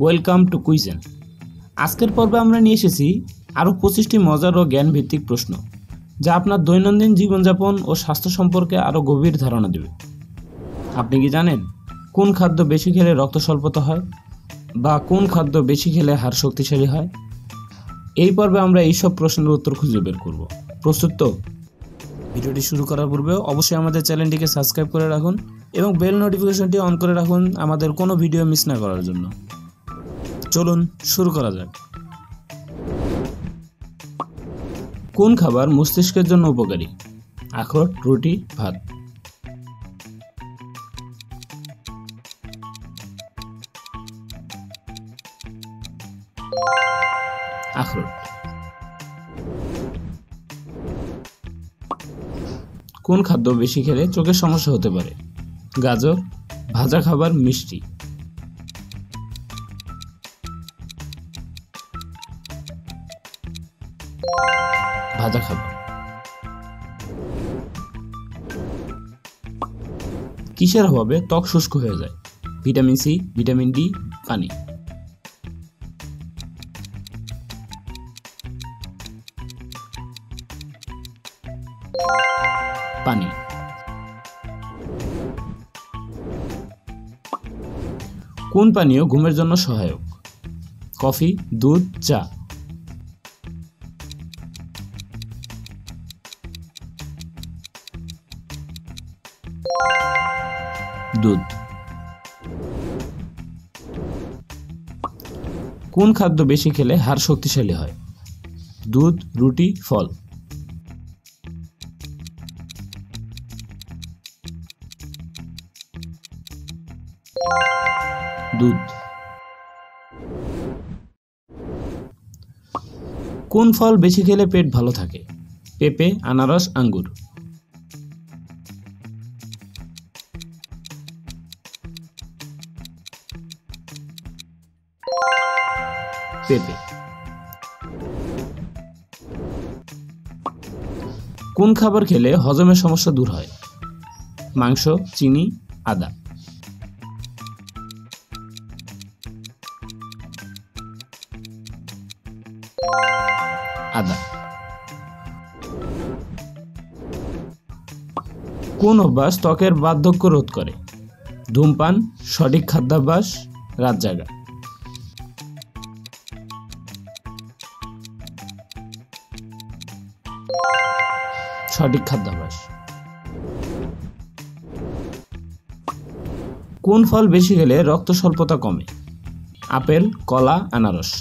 Welcome to কুইজেন। আজকের পর্বে আমরা নিয়ে এসেছি আরও 25টি মজার ও জ্ঞানভিত্তিক প্রশ্ন, যা আপনার দৈনন্দিন জীবনযাপন ও স্বাস্থ্য সম্পর্কে আরও গভীর ধারণা দেবে। আপনি কি জানেন কোন খাদ্য বেশি খেলে রক্ত স্বল্পতা হয়, বা কোন খাদ্য বেশি খেলে হাড় শক্তিশালী হয়? এই পর্বে আমরা এইসব প্রশ্নের উত্তর খুঁজে বের করব। প্রস্তুত তো? ভিডিওটি শুরু করার পূর্বে অবশ্যই আমাদের চ্যানেলটিকে সাবস্ক্রাইব করে রাখুন এবং বেল নোটিফিকেশনটি অন করে রাখুন আমাদের কোনো ভিডিও মিস না করার জন্য। চলুন শুরু করা যাক। কোন খাবার মস্তিষ্কের জন্য উপকারী? আখরোট, রুটি, ভাত? আখরোট। কোন খাদ্য বেশি খেলে চোখের সমস্যা হতে পারে? গাজর, ভাজা খাবার, মিষ্টি? ভাজা খাবার। কিসের অভাবে ত্বক শুষ্ক হয়ে যায়? ভিটামিন সি, ভিটামিন ডি, পানি? পানি। কোন পানীয় ঘুমের জন্য সহায়ক? কফি, দুধ, চা? দুধ। কোন খাদ্য বেশি খেলে হাড় শক্তিশালী হয়? দুধ, রুটি, ফল? দুধ। কোন ফল বেশি খেলে পেট ভালো থাকে? পেঁপে, আনারস, আঙ্গুর? পেঁপে। কোন খাবার খেলে হজমের সমস্যা দূর হয়? মাংস, চিনি, আদা? আদা। কোন অভ্যাস ত্বকের বার্ধক্য রোধ করে? ধূমপান, সঠিক খাদ্যাভ্যাস, রাত জাগা? সঠিক খাদ্যাভ্যাস। কোন ফল বেশি খেলে রক্ত স্বল্পতা কমে? আপেল, কলা, আনারস?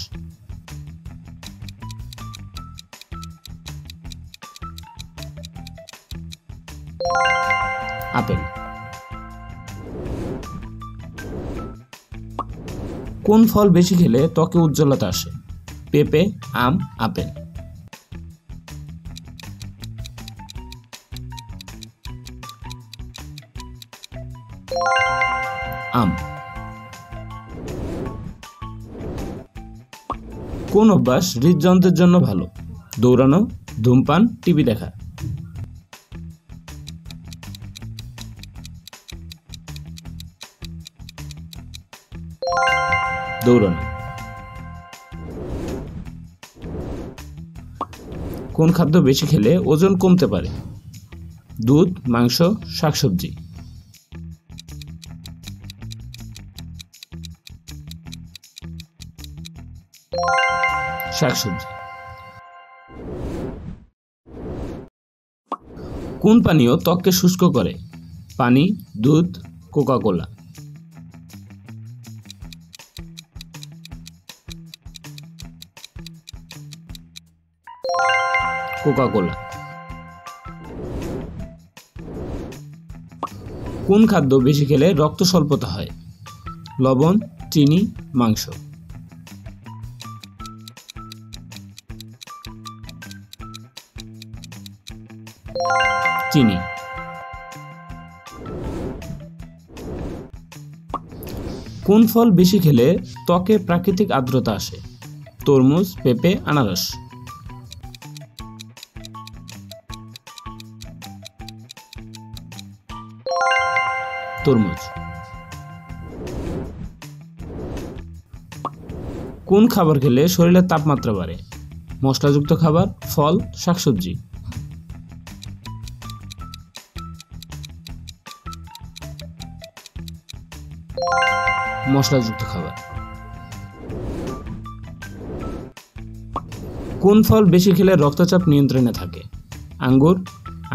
আপেল। কোন ফল বেশি খেলে ত্বকে উজ্জ্বলতা আসে? পেঁপে, আম, আপেল? আম। কোন অভ্যাস হৃদযন্ত্রের জন্য ভালো? দৌড়ানো, ধূমপান, টিভি দেখা? দৌড়ানো। কোন খাদ্য বেশি খেলে ওজন কমতে পারে? দুধ, মাংস, শাকসবজি? শাকসবজি। কোন পানীয় ত্বককে শুষ্ক করে? পানি, দুধ, কোকা কোলা? কোকা কোলা। কোন খাদ্য বেশি খেলে রক্ত স্বল্পতা হয়? লবণ, চিনি, মাংস? চিনি। কোন ফল বেশি খেলে ত্বকে প্রাকৃতিক আর্দ্রতা আসে? তরমুজ, পেঁপে, আনারস? তরমুজ। কোন খাবার খেলে শরীরের তাপমাত্রা বাড়ে? মশলাযুক্ত খাবার, ফল, শাকসবজি। মশলাযুক্ত খাবার। কোন ফল বেশি খেলে রক্তচাপ নিয়ন্ত্রণে থাকে? আঙ্গুর,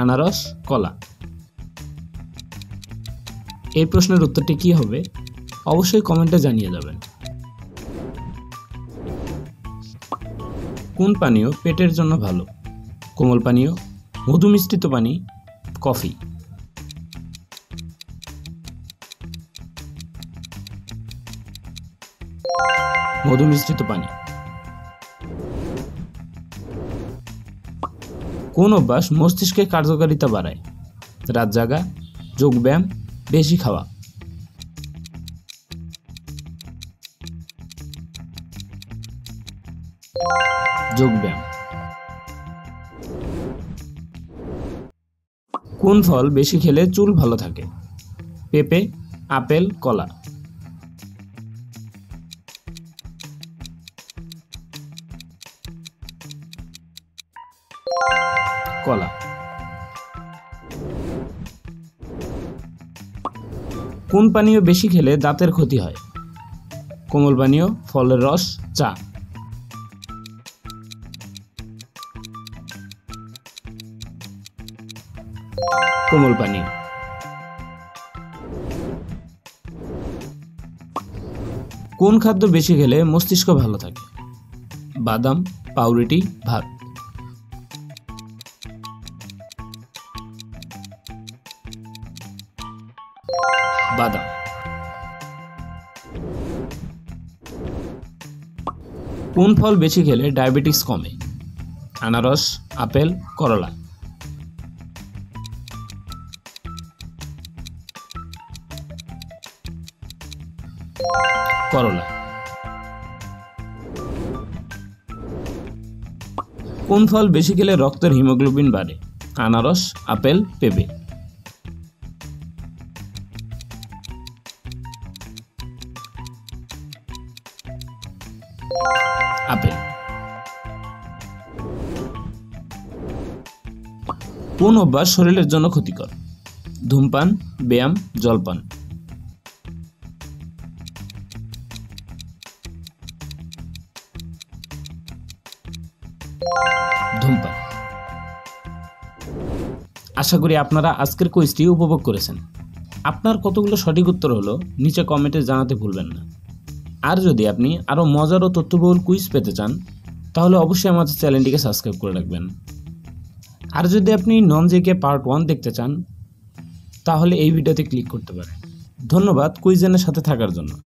আনারস, কলা। এই প্রশ্নের উত্তরটি কি হবে? অবশ্যই কমেন্টে জানিয়ে যাবেন। কোন পানীয় পেটের জন্য ভালো? কোমল পানীয়, মধু মিশ্রিত পানি, কফি। মধু মিশ্রিত পানি। কোন অভ্যাস মস্তিষ্কের কার্যকারিতা বাড়ায়? রাত জাগা, যোগব্যায়াম, বেশি খাওয়া। যোগব্যায়াম। কোন ফল বেশি খেলে চুল ভালো থাকে? পেঁপে, আপেল, কলা। কলা। কোন পানীয় বেশি খেলে দাঁতের ক্ষতি হয়? কোমল পানীয়, ফলের রস, চা। কোমল পানীয়। কোন খাদ্য বেশি খেলে মস্তিষ্ক ভালো থাকে? বাদাম, পাউরুটি, ভাত। বাদাম। কোন ফল বেশি খেলে ডায়াবেটিস কমে? আনারস, আপেল, করলা। করলা। কোন ফল বেশি খেলে রক্তের হিমোগ্লোবিন বাড়ে? আনারস, আপেল, পেঁপে। আপেল। কোন অভ্যাস শরীরের জন্য ক্ষতিকর? ধূমপান, ব্যায়াম, জলপান। ধূমপান। আশা করি আপনারা আজকের কুইজটি উপভোগ করেছেন। আপনার কতগুলো সঠিক উত্তর হলো নিচে কমেন্টে জানাতে ভুলবেন না। আর যদি আপনি আরও মজার ও তথ্যবহুল কুইজ পেতে চান তাহলে অবশ্যই আমাদের চ্যানেলটিকে সাবস্ক্রাইব করে রাখবেন। আর যদি আপনি নন জিকে পার্ট 1 দেখতে চান তাহলে এই ভিডিওতে ক্লিক করতে পারেন। ধন্যবাদ কুইজের সাথে থাকার জন্য।